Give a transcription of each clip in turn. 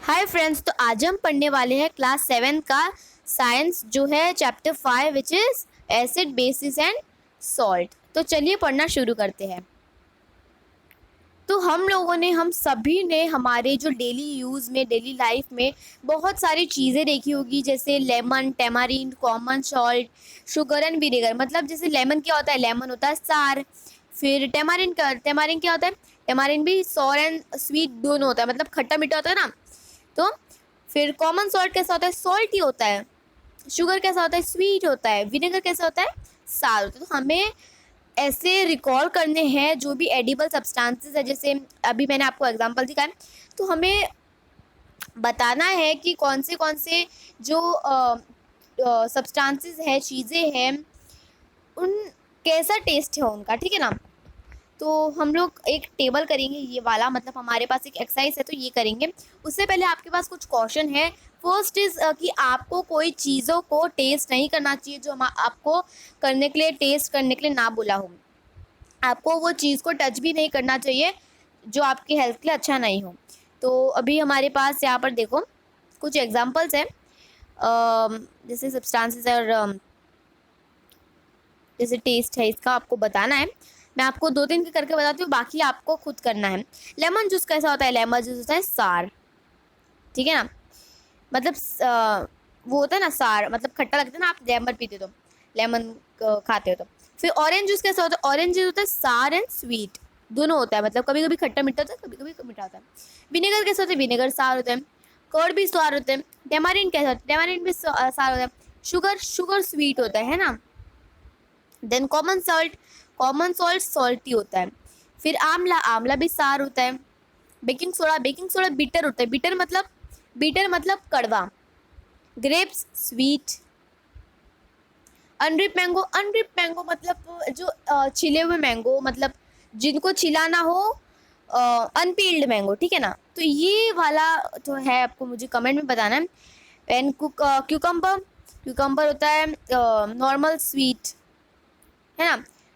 Hi friends, तो आज हम पढ़ने वाले हैं क्लास 7 का साइंस जो है chapter 5 which is acid basis and salt. तो चलिए पढ़ना शुरू करते हैं। तो हम सभी ने हमारे जो डेली यूज़ में डेली लाइफ में बहुत सारी चीज़ें देखी होगी, जैसे lemon, tamarind, common salt, sugar and vinegar. मतलब जैसे लेमन क्या होता है, लेमन होता है सार। फिर टेमारिन क्या होता है, टेमारिन भी सॉर एंड स्वीट दोनों होता है, मतलब खट्टा मीठा होता है ना। तो फिर कॉमन सॉल्ट कैसा होता है, सॉल्टी होता है। शुगर कैसा होता है, स्वीट होता है। विनेगर कैसा होता है, सार होता है। तो हमें ऐसे रिकॉल करने हैं जो भी एडिबल सब्सटेंसेस है, जैसे अभी मैंने आपको एग्जांपल दिखाया। तो हमें बताना है कि कौन से जो सब्सटेंसेस है, चीज़ें हैं, उन कैसा टेस्ट है उनका, ठीक है ना। तो हम लोग एक टेबल करेंगे, ये वाला, मतलब हमारे पास एक एक्सरसाइज है तो ये करेंगे। उससे पहले आपके पास कुछ क्वेश्चन है। फर्स्ट इज़ कि आपको कोई चीज़ों को टेस्ट नहीं करना चाहिए जो हम आपको करने के लिए, टेस्ट करने के लिए ना बोला हो। आपको वो चीज़ को टच भी नहीं करना चाहिए जो आपकी हेल्थ के लिए अच्छा नहीं हो। तो अभी हमारे पास यहाँ पर देखो कुछ एग्जांपल्स हैं, जैसे सब्सटेंसेस और जैसे टेस्ट है, इसका आपको बताना है। मैं आपको 2-3 के करके बताती हूँ, बाकी आपको खुद करना है। लेमन जूस कैसा होता है, लेमन जूस होता है सार, ठीक है ना। मतलब वो होता है ना सार, मतलब खट्टा लगता है ना, आप लेमन पीते हो तो, लेमन खाते हो तो। फिर ऑरेंज जूस कैसा होता है, ऑरेंज जूस होता है सार एंड स्वीट, दोनों होता है। मतलब कभी कभी खट्टा मीठा होता है, कभी कभी मीठा होता है। विनेगर कैसा होता है, विनेगर सार होता है। कर्ड भी सार होते हैं। टेमारिन कैसा होता है, टेमारिन भी सार होता है। शुगर, शुगर स्वीट होता है ना। देन कॉमन सॉल्ट सॉल्टी होता है। फिर आंवला, आंवला भी सार होता है। बेकिंग सोडा बिटर होता है। बिटर मतलब कड़वा। Grapes sweet. अनरिप मैंगो मतलब जो छिले हुए मैंगो, मतलब जिनको छिलाना हो, अनपील्ड मैंगो, ठीक है ना। तो ये वाला जो है आपको मुझे कमेंट में बताना है। एंड क्यूकम्बर, क्यूकम्बर होता है नॉर्मल स्वीट, है ना।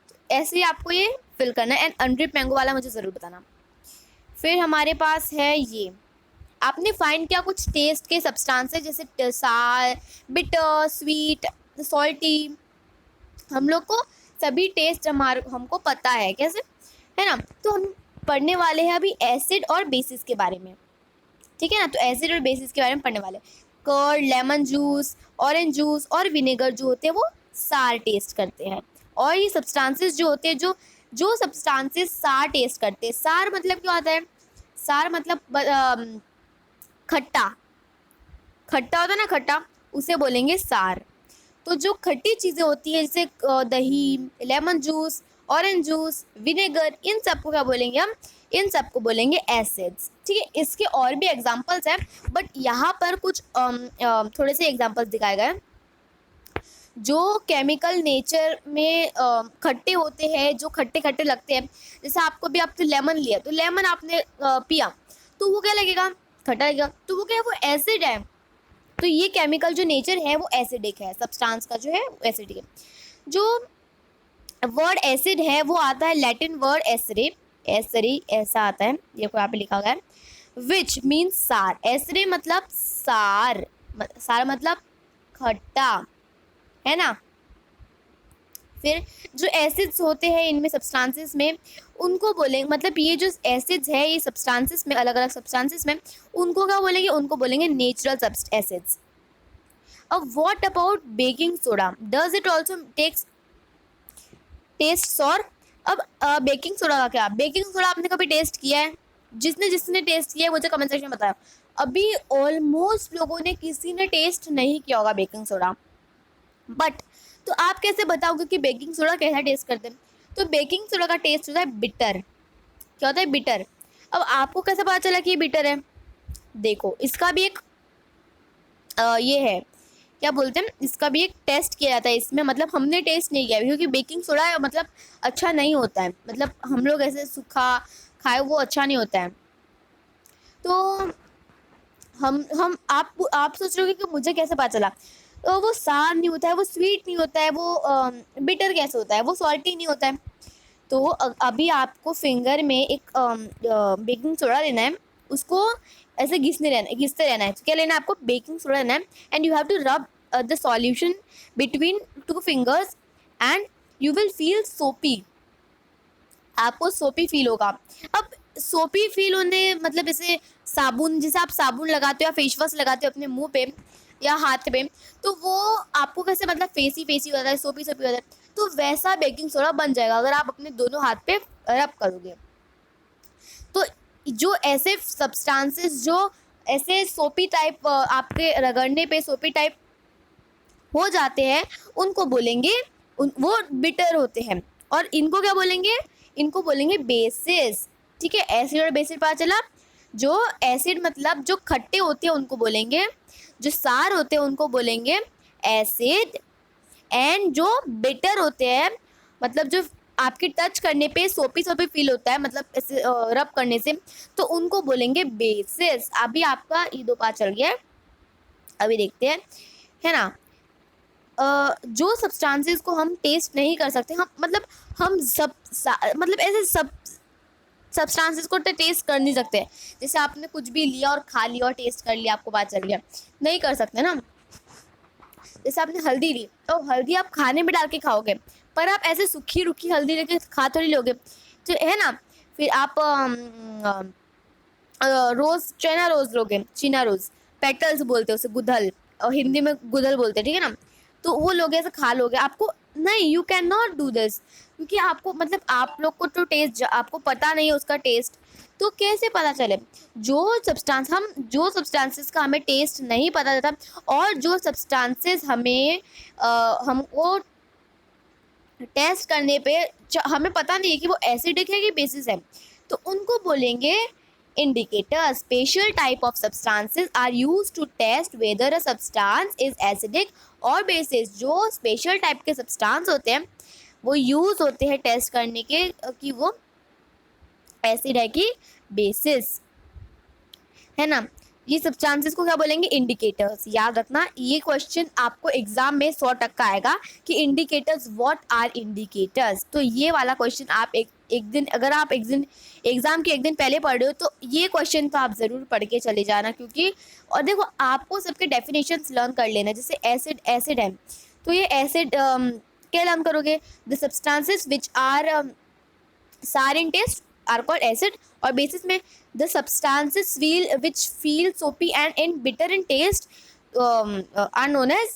तो ऐसे ही आपको ये फिल करना है। एंड अनड्रिप मैंगो वाला मुझे ज़रूर बताना। फिर हमारे पास है ये, आपने फाइंड किया कुछ टेस्ट के सब्सटेंसेस, जैसे सार, बिटर, स्वीट, सॉल्टी। हम लोग को सभी टेस्ट हमको पता है कैसे, है ना। तो हम पढ़ने वाले हैं अभी एसिड और बेसिस के बारे में, ठीक है ना। तो एसिड और बेसिस के बारे में पढ़ने वाले। Curd, lemon juice, orange juice और विनेगर जो होते हैं वो सार टेस्ट करते हैं। और ये सब्सटेंसेस जो होते हैं, जो सब्सटेंसेस सार टेस्ट करते हैं, सार मतलब क्या होता है, सार मतलब खट्टा, खट्टा होता है ना, खट्टा, उसे बोलेंगे सार। तो जो खट्टी चीज़ें होती है, जैसे दही, lemon juice, orange juice, vinegar, इन सबको क्या बोलेंगे हम, इन सबको बोलेंगे एसिड्स, ठीक है। इसके और भी एग्जांपल्स हैं, बट यहाँ पर कुछ थोड़े से एग्जांपल्स दिखाए गए हैं जो केमिकल नेचर में खट्टे होते हैं, जो खट्टे खट्टे लगते हैं। जैसे आपको भी, आपने लेमन लिया, तो लेमन आपने पिया, तो वो क्या लगेगा, खट्टा लगेगा। तो वो क्या है, वो एसिड है। तो ये केमिकल जो नेचर है वो एसिडिक है, सब्सटेंस का जो है वो एसिडिक है। जो वर्ड एसिड है वो आता है लैटिन वर्ड एसरे, एसरी ऐसा आता है, ये को यहाँ पे लिखा गया है। विच मीन्स सार, एसरे मतलब सार, सार मतलब खट्टा, है ना। फिर जो एसिड्स होते हैं इनमें सब्सटेंसेस में, उनको बोलेंगे, मतलब ये जो एसिड्स है ये सब्सटेंसेस में, अलग अलग सब्सटेंसेस में, उनको क्या बोलेंगे, उनको बोलेंगे नेचुरल एसिड्स। अब what about baking soda, does it also takes taste sour. अब बेकिंग सोडा का क्या, बेकिंग सोडा आपने कभी टेस्ट किया है, जिसने जिसने टेस्ट किया है मुझे कमेंट सेक्शन में बताया। अभी ऑलमोस्ट लोगों ने, किसी ने टेस्ट नहीं किया होगा बेकिंग सोडा, बट तो आप कैसे बताओगे कि बेकिंग सोडा कैसा टेस्ट करते हैं। तो बेकिंग सोडा का टेस्ट होता है बिटर। क्या होता है, बिटर। अब आपको कैसे पता चला कि ये बिटर है, देखो इसका भी एक ये है, क्या बोलते हैं, इसका भी एक टेस्ट किया जाता है इसमें। मतलब हमने टेस्ट नहीं किया क्योंकि बेकिंग सोडा मतलब अच्छा नहीं होता है, मतलब हम लोग ऐसे सूखा खाए वो अच्छा नहीं होता है। तो हम आप सोच रहे हो कि मुझे कैसे पता चला। तो वो सार नहीं होता है, वो स्वीट नहीं होता है, वो बिटर कैसे होता है, वो सॉल्टी नहीं होता है। तो अभी आपको फिंगर में एक बेकिंग सोडा लेना है, उसको ऐसे घिसते रहना है। तो क्या लेना है आपको, बेकिंग सोडा लेना है, and you have to rub the solution between 2 fingers and you will feel soapy, आपको सोपी फील होगा। अब सोपी फील होने मतलब जैसे साबुन, जैसे आप साबुन लगाते हो या फेस वॉश लगाते हो अपने मुंह पे या हाथ पे, तो वो आपको कैसे मतलब फेसी फेसी होता है, सोपी सोपी होता है, तो वैसा बेकिंग सोडा बन जाएगा अगर आप अपने दोनों हाथ पे रब करोगे। तो जो ऐसे सब्सटेंसेस जो ऐसे सोपी टाइप आपके रगड़ने पे सोपी टाइप हो जाते हैं, उनको बोलेंगे वो बिटर होते हैं। और इनको क्या बोलेंगे, इनको बोलेंगे बेसिस। ठीक है, एसिड और बेसिस पता चला। जो एसिड मतलब जो खट्टे होते हैं उनको बोलेंगे, जो सार होते हैं उनको बोलेंगे एसिड, एंड जो बिटर होते हैं मतलब जो आपके टच करने पे सोपी सोपी फील होता है, मतलब ऐसे रब करने से, तो उनको बोलेंगे बेसिस। अभी आपका ये 2 पार्ट चल गया है, अभी देखते हैं, है ना। जो सब्सटेंसेस को हम टेस्ट नहीं कर सकते, हम मतलब हम मतलब ऐसे सब सब्सटेंसेस को तो टेस्ट कर नहीं सकते। जैसे आपने कुछ भी लिया और खा लिया और टेस्ट कर लिया, आपको पता चल गया, नहीं कर सकते ना। जैसे आपने हल्दी ली, तो हल्दी आप खाने में डाल के खाओगे, पर आप ऐसे सूखी रुखी हल्दी लेके खा थोड़ी लोगे, तो है ना। फिर आप रोज, चीना रोज लोगे, चीना रोज, पेटल्स बोलते हैं उसे, गुड़हल, और हिंदी में गुड़हल बोलते हैं, ठीक है ना। तो वो लोग ऐसे खा लोगे, आपको नहीं, you can not do this, क्योंकि आपको मतलब आप लोग को तो टेस्ट आपको पता नहीं है उसका टेस्ट, तो कैसे पता चले। जो सब्सटेंसेस का हमें टेस्ट नहीं पता था, और जो सब्सटेंसेस हमें हमको टेस्ट करने पे हमें पता नहीं है कि वो एसिडिक है कि बेसिस है, तो उनको बोलेंगे indicator. Special type of substances are used to test whether a substance is acidic और बेसिस। जो स्पेशल टाइप के सब्सटेंस होते हैं वो यूज होते हैं टेस्ट करने के कि वो एसिड है कि बेसिस, है ना। ये सब्सटेंसेस को क्या बोलेंगे, इंडिकेटर्स। याद रखना, ये क्वेश्चन आपको एग्जाम में 100% आएगा कि इंडिकेटर्स, व्हाट आर इंडिकेटर्स। तो ये वाला क्वेश्चन आप एक दिन, अगर आप एक दिन एग्जाम के एक दिन पहले पढ़ रहे हो, तो ये क्वेश्चन तो आप ज़रूर पढ़ के चले जाना, क्योंकि और देखो आपको सबके डेफिनेशंस लर्न कर लेना। जैसे एसिड है, तो ये एसिड क्या लर्न करोगे, द सब्सटेंसेस विच आर सार इन टेस्ट आर कॉल्ड एसिड, और बेसिस में the substances which feel soapy and in bitter in taste are known as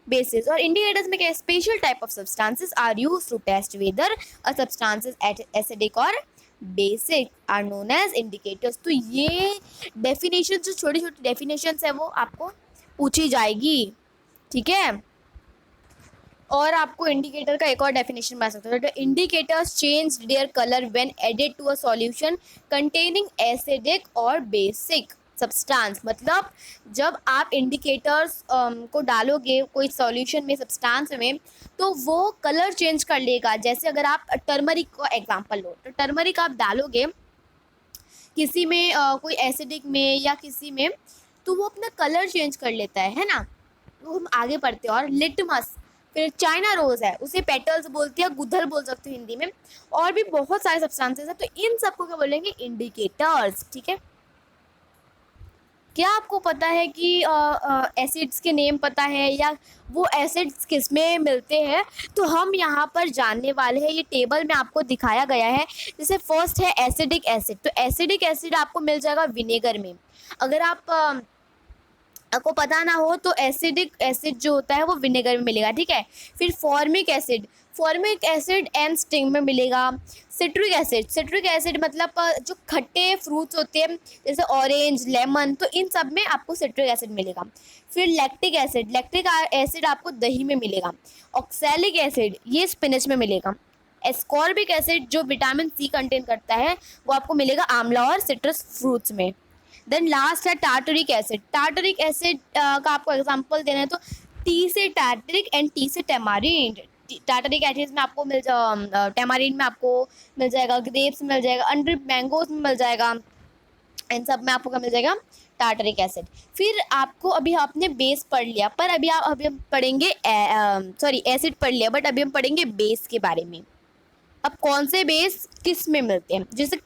bases। और indicators में क्या, special type of substances are used to test whether a substance is acidic or basic are known as indicators। तो ये definitions, जो छोटी छोटी definitions है वो आपको पूछी जाएगी, ठीक है। और आपको इंडिकेटर का एक और डेफिनेशन बता सकते हो, indicators change their colour when added to a solution containing acidic और बेसिक सब्सटेंस। मतलब जब आप इंडिकेटर्स को डालोगे कोई सॉल्यूशन में, सब्सटेंस में, तो वो कलर चेंज कर लेगा। जैसे अगर आप टर्मरिक का एग्जांपल लो, तो टर्मरिक आप डालोगे किसी में कोई एसिडिक में या किसी में, तो वो अपना कलर चेंज कर लेता है ना। वो हम आगे पढ़ते हैं। और लिटमस, फिर चाइना रोज है, उसे पेटल्स बोलते हैं, गुड़हल बोल सकते हो हिंदी में, और भी बहुत सारे सब्सटेंसेस हैं। तो इन सबको क्या बोलेंगे, इंडिकेटर्स, ठीक है। क्या आपको पता है कि एसिड्स के नेम पता है, या वो एसिड्स किस में मिलते हैं? तो हम यहाँ पर जानने वाले हैं, ये टेबल में आपको दिखाया गया है। जैसे फर्स्ट है एसिडिक एसिड, तो एसिडिक एसिड आपको मिल जाएगा विनेगर में। अगर आपको पता ना हो तो एसिडिक एसिड जो होता है वो विनेगर में मिलेगा, ठीक है। फिर फॉर्मिक एसिड एंड स्टिंग में मिलेगा। सिट्रिक एसिड मतलब जो खट्टे फ्रूट्स होते हैं जैसे ऑरेंज, लेमन, तो इन सब में आपको सिट्रिक एसिड मिलेगा। फिर लैक्टिक एसिड आपको दही में मिलेगा। ऑक्सैलिक एसिड ये स्पिनच में मिलेगा। एस्कॉर्बिक एसिड जो विटामिन सी कंटेन करता है वो आपको मिलेगा आंवला और सिट्रस फ्रूट्स में। देन लास्ट है टार्टरिक एसिड का आपको एग्जांपल देना है तो टी से टार्टरिक एंड टी से टेमारिन। टार्टरिक एसिड में आपको टेमारिन में आपको मिल जाएगा, ग्रेप्स में मिल जाएगा, अंडर मैंगोज में मिल जाएगा, इन सब में आपको क्या मिल जाएगा, टार्टरिक एसिड। फिर आपको अभी आपने बेस पढ़ लिया, पर अभी हम पढ़ेंगे एसिड पढ़ लिया, बट अभी हम पढ़ेंगे बेस के बारे में। अब कौन से बेस किस में मिलते हैं, जैसे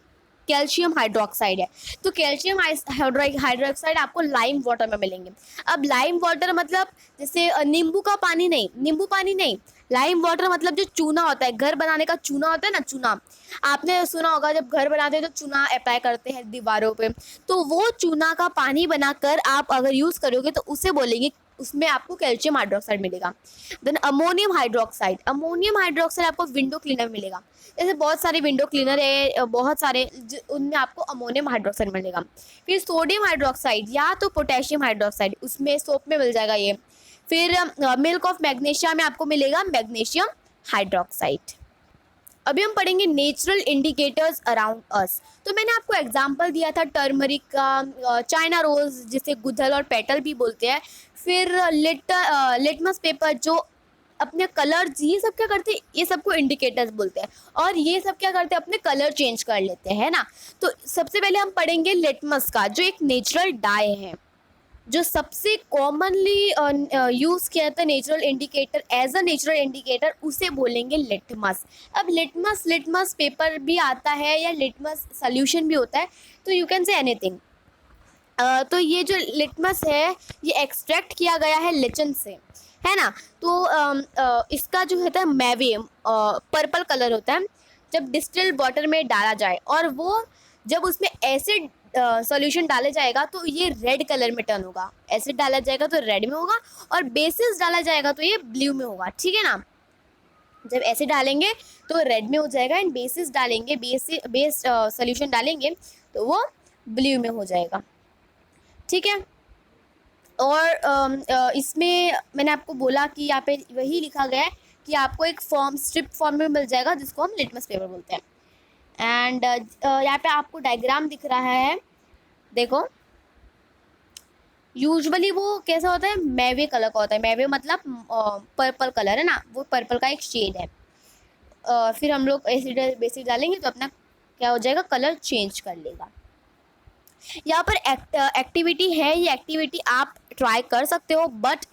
कैल्शियम हाइड्रोक्साइड है। तो कैल्शियम हाइड्रोक्साइड आपको लाइम वाटर में मिलेंगे। अब लाइम वाटर मतलब जैसे नींबू का पानी नहीं, नींबू पानी नहीं, लाइम वाटर मतलब जो चूना होता है, घर बनाने का चूना होता है ना, चूना आपने सुना होगा, जब घर बनाते हैं तो चूना अप्लाई करते हैं दीवारों पे, तो वो चूना का पानी बनाकर आप अगर यूज़ करोगे तो उसे बोलेंगे, उसमें आपको कैल्शियम हाइड्रोक्साइड मिलेगा। Then ammonium hydroxide, ammonium hydroxide आपको विंडो क्लीनर मिलेगा। जैसे बहुत सारे विंडो क्लीनर है, बहुत सारे उनमें आपको अमोनियम हाइड्रोक्साइड मिलेगा। फिर सोडियम हाइड्रोक्साइड या तो पोटेशियम हाइड्रोक्साइड, उसमें सोप में मिल जाएगा ये। फिर मिल्क ऑफ मैग्नीशिया में आपको मिलेगा मैग्नीशियम हाइड्रोक्साइड। अभी हम पढ़ेंगे नेचुरल इंडिकेटर्स अराउंड अस। तो मैंने आपको एग्जांपल दिया था टर्मरिक का, चाइना रोज जिसे गुड़हल और पेटल भी बोलते हैं, फिर लिटमस पेपर जो अपने कलर, ये सब क्या करते हैं, ये सबको इंडिकेटर्स बोलते हैं, और ये सब क्या करते हैं, अपने कलर चेंज कर लेते हैं ना। तो सबसे पहले हम पढ़ेंगे लिटमस का, जो एक नेचुरल डाई है, जो सबसे कॉमनली यूज़ किया था natural indicator, as a natural indicator, उसे बोलेंगे लिटमस। अब लिटमस पेपर भी आता है या लिटमस सोल्यूशन भी होता है, तो यू कैन से एनीथिंग। तो ये जो लिटमस है ये एक्सट्रैक्ट किया गया है लिचन से, है ना। तो इसका जो होता है मैवे पर्पल कलर होता है, जब डिस्टिल्ड वाटर में डाला जाए, और वो जब उसमें एसिड सॉल्यूशन डाला जाएगा तो ये रेड कलर में टर्न होगा। एसिड डाला जाएगा तो रेड में होगा, और बेसिस डाला जाएगा तो ये ब्लू में होगा, ठीक है ना। जब एसिड डालेंगे तो रेड में हो जाएगा, एंड बेसिस डालेंगे, बेस सॉल्यूशन डालेंगे तो वो ब्लू में हो जाएगा, ठीक है। और इसमें मैंने आपको बोला कि यहाँ पे वही लिखा गया है कि आपको एक स्ट्रिप फॉर्म में मिल जाएगा, जिसको हम लिटमस पेपर बोलते हैं। एंड यहाँ पे आपको डायग्राम दिख रहा है, देखो। यूजुअली वो कैसा होता है, मैवे कलर का होता है। मैवे मतलब पर्पल कलर है ना, वो पर्पल का एक शेड है। फिर हम लोग एसिड बेसिड डालेंगे तो अपना क्या हो जाएगा, कलर चेंज कर लेगा। यहाँ पर एक्टिविटी है, ये एक्टिविटी आप ट्राई कर सकते हो, बट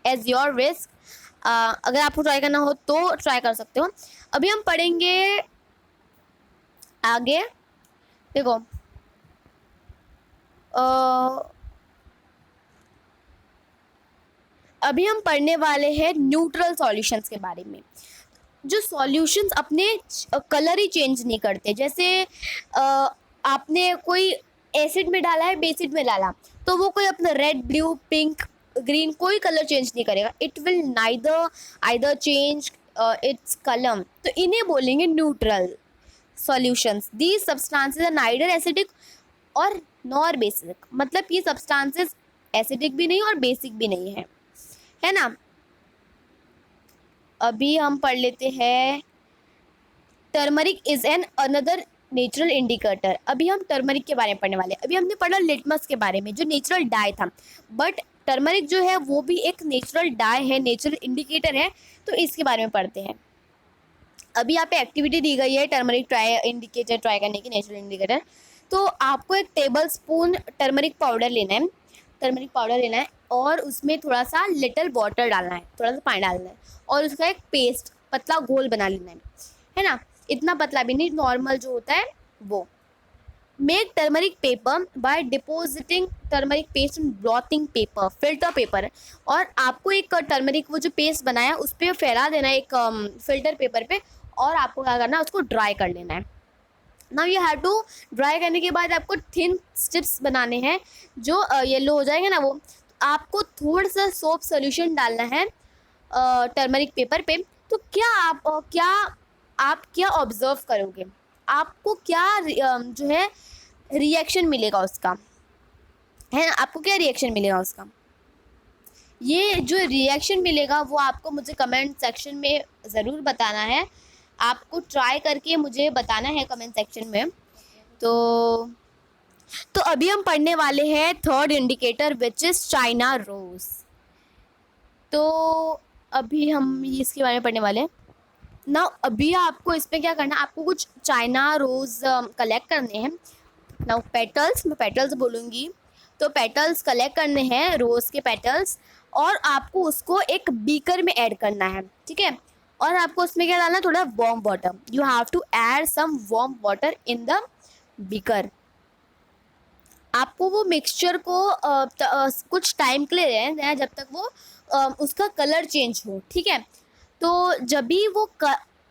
एज योर रिस्क। अगर आपको ट्राई करना हो तो ट्राई कर सकते हो। अभी हम पढ़ेंगे आगे, देखो अभी हम पढ़ने वाले हैं न्यूट्रल सॉल्यूशंस के बारे में, जो सॉल्यूशंस अपने कलर ही चेंज नहीं करते। जैसे आपने कोई एसिड में डाला है, बेसिड में डाला, तो वो कोई अपना रेड, ब्लू, पिंक, ग्रीन कोई कलर चेंज नहीं करेगा। It will either change its colour. तो इन्हें बोलेंगे neutral solutions. These substances are neither acidic और नॉर बेसिक, मतलब ये सब्सटेंसेस एसिडिक भी नहीं और बेसिक भी नहीं है ना। अभी हम पढ़ लेते हैं turmeric is an another natural indicator. अभी हम टर्मरिक के बारे में पढ़ने वाले हैं। अभी हमने पढ़ा लिटमस के बारे में, जो नेचुरल डाई था, बट टर्मरिक जो है वो भी एक नेचुरल डाई है, नेचुरल इंडिकेटर है, तो इसके बारे में पढ़ते हैं। अभी यहाँ पे एक्टिविटी दी गई है टर्मरिक इंडिकेटर ट्राई करने की, नेचुरल इंडिकेटर। तो आपको एक टेबल स्पून टर्मरिक पाउडर लेना है, और उसमें थोड़ा सा लिटिल वाटर डालना है, थोड़ा सा पानी डालना है, और उसका एक पेस्ट, पतला घोल बना लेना है ना। इतना पतला भी नहीं, नॉर्मल जो होता है वो। Make turmeric paper by depositing turmeric paste in blotting paper, filter paper. और आपको एक टर्मरिक वो जो पेस्ट बनाया उस पर फैला देना है एक फिल्टर पेपर पे, और आपको क्या करना है, उसको ड्राई कर लेना है। Now you have to dry करने के बाद आपको थिन स्ट्रिप्स बनाने हैं, जो येलो हो जाएंगे ना वो। आपको थोड़ा सा सोप सोल्यूशन डालना है टर्मरिक पेपर पे। तो आप क्या ऑब्जर्व करोगे, आपको क्या जो है रिएक्शन मिलेगा उसका, है ना। आपको क्या रिएक्शन मिलेगा उसका, ये जो रिएक्शन मिलेगा वो आपको मुझे कमेंट सेक्शन में ज़रूर बताना है। आपको ट्राई करके मुझे बताना है कमेंट सेक्शन में। तो अभी हम पढ़ने वाले हैं third indicator, which is China rose. तो अभी हम इसके बारे में पढ़ने वाले हैं ना। अभी आपको इस पर क्या करना है, आपको कुछ चाइना रोज कलेक्ट करने हैं ना। पेटल्स, मैं पेटल्स बोलूँगी, तो पेटल्स कलेक्ट करने हैं, रोज़ के पेटल्स, और आपको उसको एक बीकर में ऐड करना है, ठीक है। और आपको उसमें क्या डालना है, थोड़ा warm water. You have to add some warm water in the beaker. आपको वो मिक्सचर को कुछ टाइम के लिए रहना है, जब तक वो उसका कलर चेंज हो, ठीक है। तो जब भी वो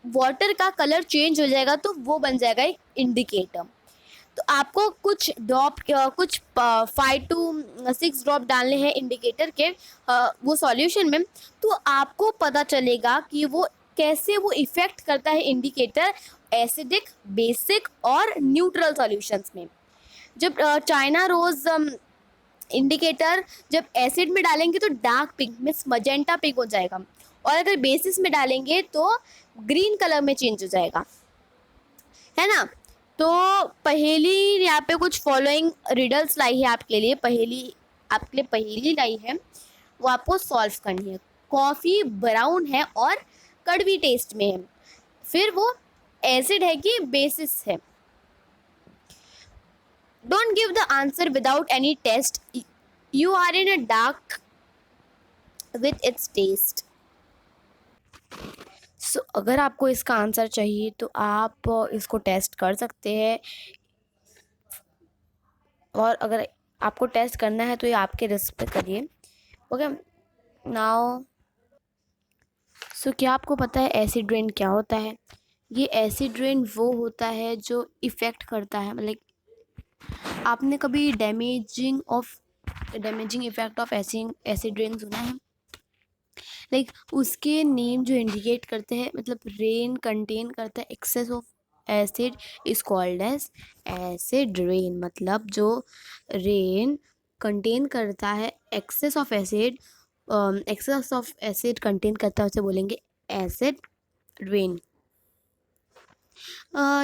वाटर का कलर चेंज हो जाएगा तो वो बन जाएगा एक इंडिकेटर। तो आपको कुछ ड्रॉप, कुछ 5 to 6 ड्रॉप डालने हैं इंडिकेटर के वो सॉल्यूशन में। तो आपको पता चलेगा कि वो कैसे वो इफ़ेक्ट करता है इंडिकेटर एसिडिक, बेसिक और न्यूट्रल सॉल्यूशंस में। जब चाइना रोज़ इंडिकेटर जब एसिड में डालेंगे तो dark pink means magenta pink हो जाएगा, और अगर बेसिस में डालेंगे तो ग्रीन कलर में चेंज हो जाएगा, है ना। तो पहेली यहाँ पे कुछ फॉलोइंग रिडल्स लाई है आपके लिए, पहेली लाई है, वो आपको सॉल्व करनी है। कॉफ़ी ब्राउन है और कड़वी टेस्ट में है, फिर वो एसिड है कि बेसिस है। Don't give the answer without any test, you are in a dark with its test. So अगर आपको इसका आंसर चाहिए तो आप इसको टेस्ट कर सकते हैं, और अगर आपको टेस्ट करना है तो ये आपके रिस्क पे करिए। ओके नाउ, सो क्या आपको पता है एसिड रेन क्या होता है? ये एसिड रेन वो होता है जो इफ़ेक्ट करता है, मतलब आपने कभी damaging effect of acid rain सुना है? लाइक उसके नेम जो इंडिकेट करते हैं, मतलब रेन कंटेन करता है excess of acid is called as acid rain. मतलब जो रेन कंटेन करता है एक्सेस ऑफ एसिड कंटेन करता है उसे बोलेंगे एसिड रेन।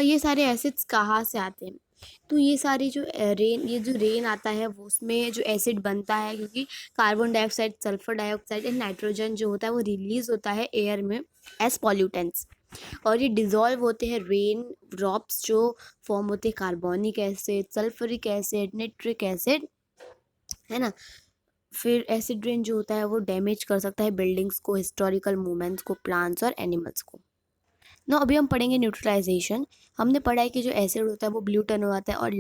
ये सारे एसिड्स कहाँ से आते हैं? तो ये सारी जो रेन आता है वो उसमें जो एसिड बनता है, क्योंकि carbon dioxide, sulphur dioxide and nitrogen जो होता है वो रिलीज होता है एयर में एज पॉल्यूटेंट्स, और ये डिज़ोल्व होते हैं रेन ड्रॉप्स जो फॉर्म होते हैं carbonic acid, sulphuric acid, nitric acid, है ना। फिर एसिड रेन जो होता है वो डैमेज कर सकता है बिल्डिंग्स को, हिस्टोरिकल मूवमेंट्स को, प्लांट्स और एनिमल्स को। ना अभी हम पढ़ेंगे न्यूट्रलाइजेशन। हमने पढ़ा है कि जो एसिड होता है वो ब्लू टर्न हो जाता है और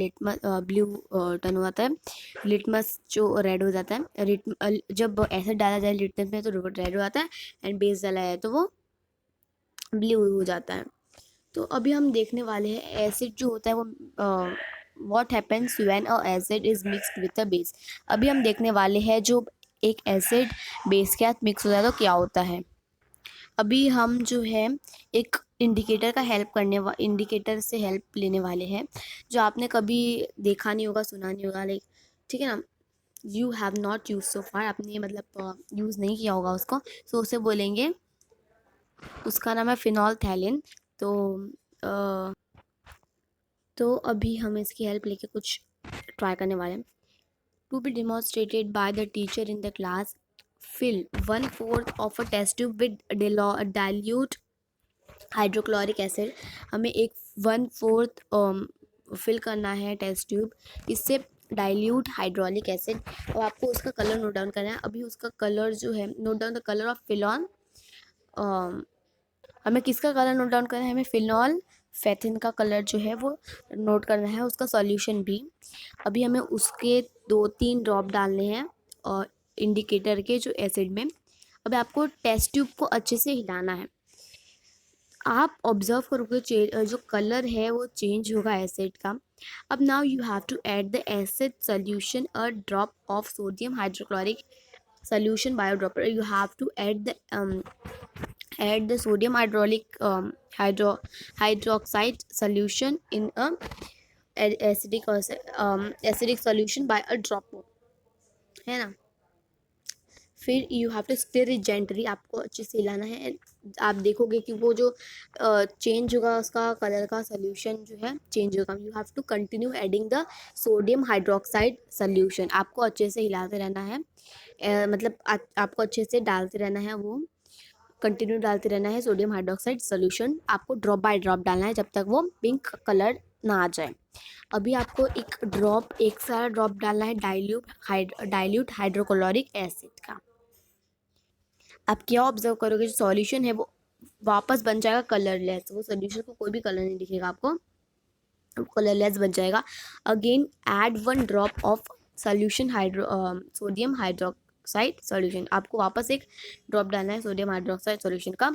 ब्लू टर्न हो जाता है, लिटमस जो रेड हो जाता है। जब एसिड डाला जाए लिटमस में तो रेड हो जाता है, एंड बेस डाला जाए तो वो ब्लू हो जाता है। तो अभी हम देखने वाले हैं एसिड जो होता है वो what happens when a acid is mixed with a base. अभी हम देखने वाले हैं जो एक एसिड बेस के साथ मिक्स हो जाए तो क्या होता है। अभी हम जो है एक इंडिकेटर से हेल्प लेने वाले हैं, जो आपने कभी देखा नहीं होगा, सुना नहीं होगा, लाइक, ठीक है ना। You have not use so far, आपने मतलब यूज़ नहीं किया होगा उसको, सो उसे बोलेंगे, उसका नाम है फिनोल्फथैलीन। तो अ, तो अभी हम इसकी हेल्प लेके कुछ ट्राई करने वाले हैं। To be demonstrated by the teacher in the class, fill 1/4 of a test tube with dilute hydrochloric acid. हमें एक 1/4 फिल करना है टेस्ट ट्यूब, इससे डाइल्यूट हाइड्रोलिक एसिड। और आपको उसका कलर नोट डाउन करना है। अभी उसका कलर जो है, note down the colour of filon. हमें किसका कलर नोट डाउन करना है? हमें फिनॉल फैथिन का कलर जो है वो नोट करना है, उसका सॉल्यूशन भी। अभी हमें उसके 2-3 ड्रॉप डालने हैं और इंडिकेटर के जो एसिड में। अभी आपको टेस्ट ट्यूब को अच्छे से हिलाना है। आप ऑब्जर्व करोगे जो कलर है वो चेंज होगा एसिड का। अब now you have to add the acid solution a drop of sodium hydrochloric solution biodropper. You have to add the sodium hydroxide solution in a acidic solution by a dropper, है ना। फिर you have to stir it gently, आपको अच्छे से हिलाना है। आप देखोगे कि वो जो चेंज होगा, उसका कलर का सोल्यूशन जो है चेंज होगा। You have to continue adding the sodium hydroxide solution, आपको अच्छे से हिलाते रहना है। मतलब आपको अच्छे से डालते रहना है, वो कंटिन्यू डालते रहना है सोडियम हाइड्रोक्साइड सोल्यूशन। आपको ड्रॉप बाय ड्रॉप डालना है जब तक वो पिंक कलर ना आ जाए। अभी आपको एक सारा ड्रॉप डालना है डाइल्यूट हाइड्रोक्लोरिक एसिड का। आप क्या ऑब्जर्व करोगे, जो सॉल्यूशन है वो वापस बन जाएगा कलरलेस, वो सोल्यूशन को कोई भी कलर नहीं दिखेगा आपको। कलरलेस बन जाएगा। Again add 1 drop of solution sodium hydroxide solution, आपको वापस एक ड्रॉप डालना है सोडियम हाइड्रोक्साइड सॉल्यूशन का।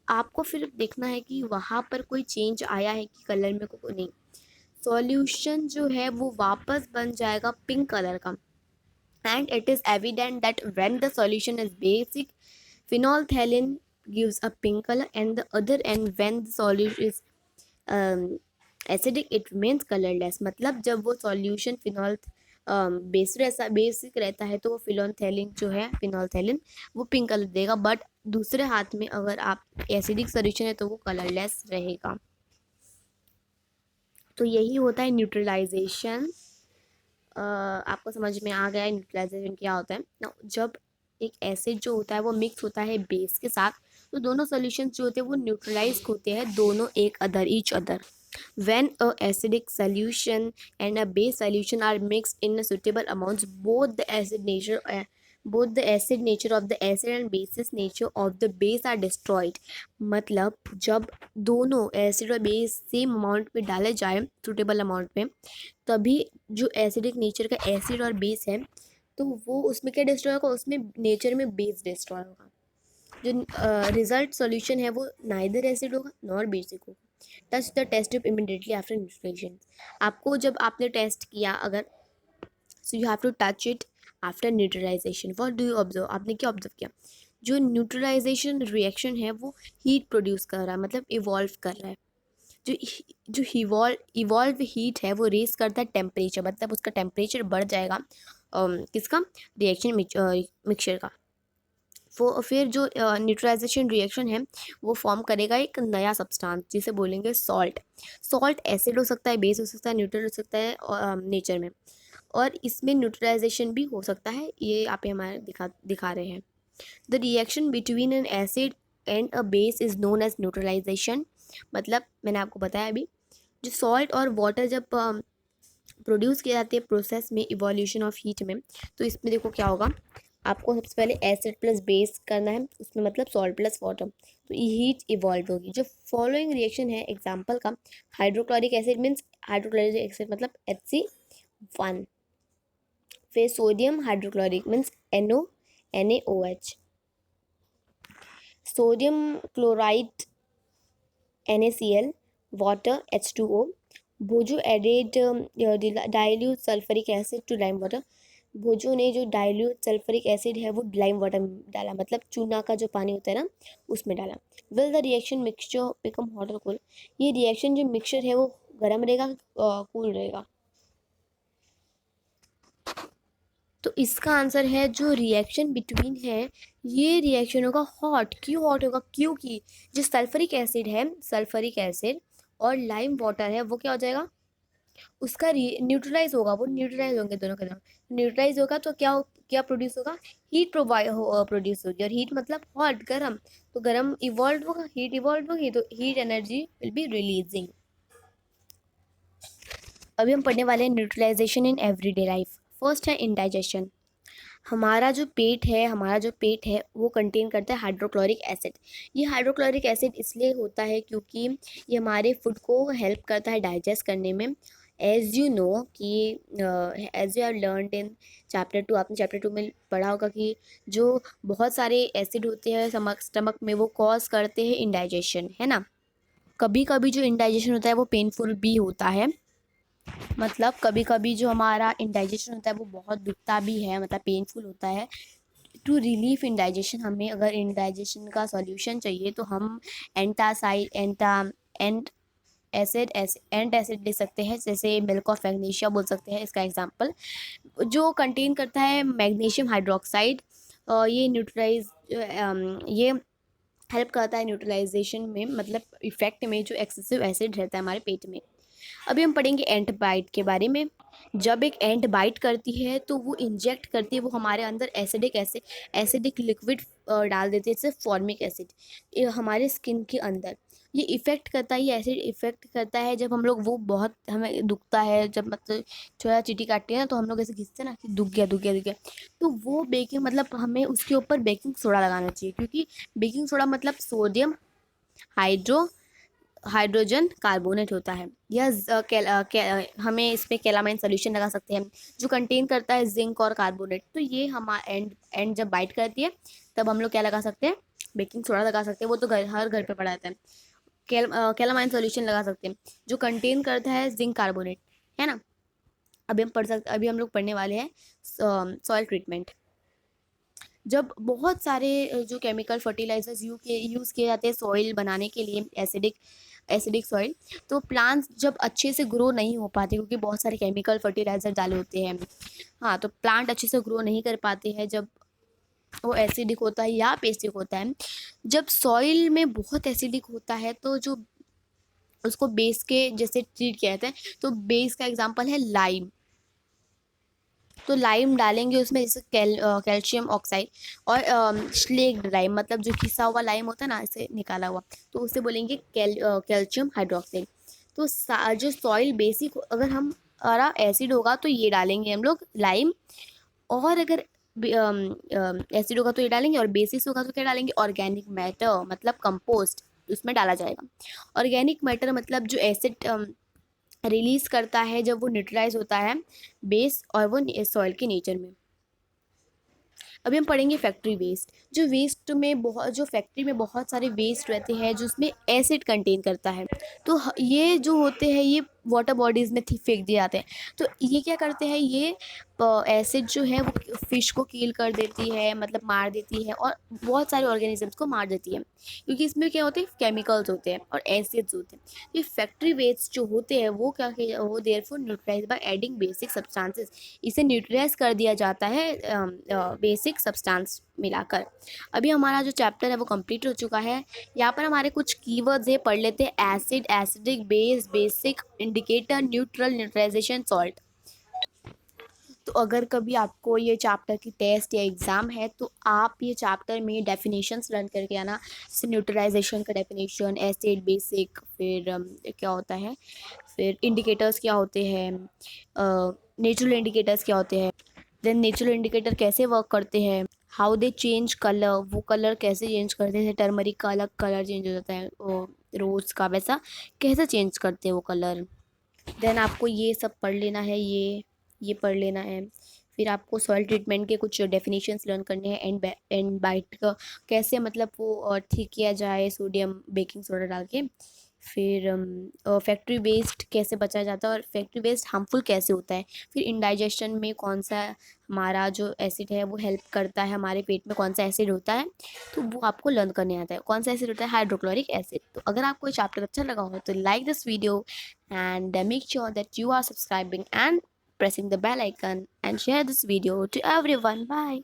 आपको फिर देखना है कि वहाँ पर कोई चेंज आया है कि कलर में को नहीं। सॉल्यूशन जो है वो वापस बन जाएगा पिंक कलर का। And it is evident that when the solution is basic phenolphthalein gives a pink color, and the other end when the solution is acidic it means colourless. मतलब जब वो सॉल्यूशन फिनॉल बेसिक रहता है तो वो फिनोल्फथैलीन जो है फिनोल्फथैलीन वो पिंक कलर देगा, बट दूसरे हाथ में अगर आप एसिडिक सॉल्यूशन है तो वो कलरलेस रहेगा। तो यही होता है न्यूट्रलाइजेशन। आपको समझ में आ गया है न्यूट्रलाइजेशन क्या होता है ना। जब एक एसिड जो होता है वो मिक्स होता है बेस के साथ, तो दोनों सॉल्यूशंस जो होते हैं वो न्यूट्रलाइज होते हैं, दोनों each other. When a acidic solution and a base solution are mixed in a suitable amounts, both the acid nature of the acid and basis nature of the base are destroyed। मतलब जब दोनों acid और base same amount में डाले जाए suitable amount में, तभी जो एसिडिक नेचर का एसिड और बेस है तो वो उसमें क्या डिस्ट्रॉय होगा, उसमें नेचर में बेस डिस्ट्रॉय होगा। जो रिजल्ट सॉल्यूशन है वो नाइदर एसिड होगा नॉर बेसिक होगा। Touch the test tube immediately after neutralization. आपको जब आपने टेस्ट किया अगर, so you have to touch it after neutralization. What do you observe, आपने क्या ऑब्जर्व किया, जो न्यूट्रलाइजेशन रिएक्शन है वो हीट प्रोड्यूस कर रहा है, मतलब इवॉल्व कर रहा है। जो जो इवॉल्व हीट है वो रेस करता है टेम्परेचर, मतलब उसका टेम्परेचर बढ़ जाएगा किसका, रिएक्शन मिक्सचर का। वो फिर जो न्यूट्रलाइजेशन रिएक्शन है वो फॉर्म करेगा एक नया सब्सटेंस जिसे बोलेंगे सॉल्ट। सॉल्ट एसिड हो सकता है, बेस हो सकता है, न्यूट्रल हो सकता है नेचर में, और इसमें न्यूट्रलाइजेशन भी हो सकता है। ये आप हमारे दिखा रहे हैं। The reaction between an acid and a base is known as neutralization. मतलब मैंने आपको बताया अभी, जो सॉल्ट और वाटर जब प्रोड्यूस किए जाते हैं प्रोसेस में इवोल्यूशन ऑफ हीट में, तो इसमें देखो क्या होगा, आपको सबसे पहले एसिड प्लस बेस करना है, उसमें मतलब सॉल्ट प्लस वाटर, तो ये हीट इवॉल्व होगी। जो फॉलोइंग रिएक्शन है एग्जांपल का, hydrochloric acid means hydrochloric acid मतलब HC1, फिर sodium hydrochloric means NaOH, sodium chloride NaCl, water H2O, भोजो added dilute sulphuric acid to lime water. भोजो ने जो डाइल्यूट सल्फरिक एसिड है वो लाइम वाटर में डाला, मतलब चूना का जो पानी होता है ना उसमें डाला। Will the reaction mixture become hot और कूल, ये रिएक्शन जो मिक्सचर है वो गर्म रहेगा कूल रहेगा। तो इसका आंसर है जो रिएक्शन बिटवीन है ये रिएक्शन होगा हॉट। क्यों हॉट होगा, क्योंकि जो सल्फरिक एसिड है, सल्फरिक एसिड और लाइम वाटर है वो क्या हो जाएगा, उसका न्यूट्रलाइज होगा, वो न्यूट्रलाइज होंगे दोनों के दोनों। न्यूट्रलाइज होगा तो क्या क्या प्रोड्यूस होगा, हीट प्रोड्यूस होगी, और हीट मतलब हॉट गर्म, तो गर्म इवॉल्व होगा, हीट इवॉल्व होगी तो heat energy will be releasing. अभी हम पढ़ने वाले हैं neutralization in everyday life. First है इंडाइजेशन। हमारा जो पेट है वो कंटेन करता है हाइड्रोक्लोरिक एसिड। ये हाइड्रोक्लोरिक एसिड इसलिए होता है क्योंकि ये हमारे फूड को हेल्प करता है डाइजेस्ट करने में। एज यू नो कि as you have learned in chapter 2, आपने चैप्टर 2 में पढ़ा होगा कि जो बहुत सारे एसिड होते हैं स्टमक में वो कॉज करते हैं इंडाइजेशन, है ना। कभी कभी जो इंडाइजेशन होता है वो पेनफुल भी होता है, मतलब कभी कभी जो हमारा इंडाइजेशन होता है वो बहुत दुखता भी है, मतलब पेनफुल होता है। टू रिलीफ इंडाइजेशन, हमें अगर इंडाइजेशन का सॉल्यूशन चाहिए तो हम एंट एसिड ले सकते हैं, जैसे मिल्क ऑफ मैग्नीशिया बोल सकते हैं इसका एग्जांपल, जो कंटेन करता है मैग्नीशियम हाइड्रोक्साइड। ये ये हेल्प करता है न्यूट्रलाइजेशन में, मतलब इफेक्ट में जो एक्सेसिव एसिड रहता है हमारे पेट में। अभी हम पढ़ेंगे एंट बाइट के बारे में। जब एक एंट बाइट करती है तो वो इंजेक्ट करती है, वो हमारे अंदर एसिडिक लिक्विड डाल देती है, जैसे फॉर्मिक एसिड हमारे स्किन के अंदर। ये इफ़ेक्ट करता है, ये एसिड इफ़ेक्ट करता है जब हम लोग वो बहुत हमें दुखता है, जब मतलब थोड़ा चींटी काटती है ना तो हम लोग ऐसे खींचते हैं ना कि दुख गया, तो वो बेकिंग मतलब हमें उसके ऊपर बेकिंग सोडा लगाना चाहिए, क्योंकि बेकिंग सोडा मतलब सोडियम हाइड्रो हाइड्रोजन कार्बोनेट होता है। यह हमें इसमें कैलामाइन सोल्यूशन लगा सकते हैं जो कंटेन करता है जिंक और कार्बोनेट। तो ये हमारा एंड जब बाइट करती है तब हम लोग क्या लगा सकते हैं, बेकिंग सोडा लगा सकते हैं, वो तो हर घर पे पड़ा रहता है। कैलामाइन सोल्यूशन लगा सकते हैं जो कंटेन करता है जिंक कार्बोनेट, है ना। अभी हम लोग पढ़ने वाले हैं सॉइल ट्रीटमेंट। जब बहुत सारे जो केमिकल फर्टिलाइजर्स यूज़ किए जाते हैं सॉइल बनाने के लिए, एसिडिक सॉइल, तो प्लांट्स जब अच्छे से ग्रो नहीं हो पाते क्योंकि बहुत सारे केमिकल फर्टिलाइजर डाले होते हैं। हाँ, तो प्लांट अच्छे से ग्रो नहीं कर पाते हैं जब वो एसिडिक होता है या बेसिक होता है। जब सॉइल में बहुत एसिडिक होता है तो जो उसको बेस के जैसे ट्रीट किया जाता है, तो बेस का एग्जांपल है लाइम। तो लाइम डालेंगे उसमें, जैसे कैल्शियम ऑक्साइड और स्लेक्ड लाइम, मतलब जो घिसा हुआ लाइम होता है ना, इसे निकाला हुआ, तो उसे बोलेंगे कैल्शियम हाइड्रोक्साइड। तो जो सॉइल बेसिक, अगर हम एसिड होगा तो ये डालेंगे हम लोग लाइम, और अगर एसिड होगा तो ये डालेंगे, और बेसिस होगा तो क्या डालेंगे, ऑर्गेनिक मैटर मतलब कंपोस्ट उसमें डाला जाएगा। ऑर्गेनिक मैटर मतलब जो एसिड रिलीज करता है जब वो न्यूट्रलाइज होता है बेस और वो सॉइल के नेचर में। अभी हम पढ़ेंगे फैक्ट्री वेस्ट। जो फैक्ट्री में बहुत सारे वेस्ट रहते हैं जो उसमें एसिड कंटेन करता है, तो ये जो होते हैं ये वाटर बॉडीज़ में फेंक दिए जाते हैं। तो ये क्या करते हैं, ये एसिड जो है वो फिश को किल कर देती है, मतलब मार देती है, और बहुत सारे ऑर्गेनिजम्स को मार देती है, क्योंकि इसमें क्या होते हैं, केमिकल्स होते हैं और एसिड्स होते हैं। ये फैक्ट्री वेस्ट जो होते हैं वो वो therefore neutralize by adding basic substances. इसे न्यूट्रलाइज कर दिया जाता है बेसिक सब्सटेंस मिलाकर। अभी हमारा जो चैप्टर है वो कंप्लीट हो चुका है। यहाँ पर हमारे कुछ कीवर्ड्स है, पढ़ लेते हैं। Acid, acidic, base, basic, indicator, neutral, neutralization, salt. तो अगर कभी आपको ये चैप्टर की टेस्ट या एग्ज़ाम है तो आप ये चैप्टर में डेफिनेशंस लर्न करके आना, जैसे न्यूट्रलाइजेशन का डेफिनेशन, एसिड, बेसिक, फिर क्या होता है, फिर इंडिकेटर्स क्या होते हैं, नेचुरल इंडिकेटर्स क्या होते हैं, देन नेचुरल इंडिकेटर कैसे वर्क करते हैं, हाउ दे चेंज कलर, वो कलर कैसे चेंज करते हैं, टर्मरिक का अलग कलर चेंज हो जाता है, वो रोज़ का वैसा कैसे चेंज करते हैं वो कलर। देन आपको ये सब पढ़ लेना है, ये पढ़ लेना है। फिर आपको सॉइल ट्रीटमेंट के कुछ डेफिनेशंस लर्न करने हैं, एंड बाइट का कैसे मतलब वो ठीक किया जाए सोडियम बेकिंग सोडा डाल के। फिर फैक्ट्री वेस्ट कैसे बचाया जाता है और फैक्ट्री वेस्ट हार्मफुल कैसे होता है। फिर इंडाइजेशन में कौन सा हमारा जो एसिड है वो हेल्प करता है, हमारे पेट में कौन सा एसिड होता है, तो वो आपको लर्न करने आता है। कौन सा एसिड होता है, हाइड्रोक्लोरिक एसिड। तो अगर आपको ये चैप्टर अच्छा लगा हो तो like this video and make sure that you are subscribing and pressing the bell icon and share this video to everyone. Bye.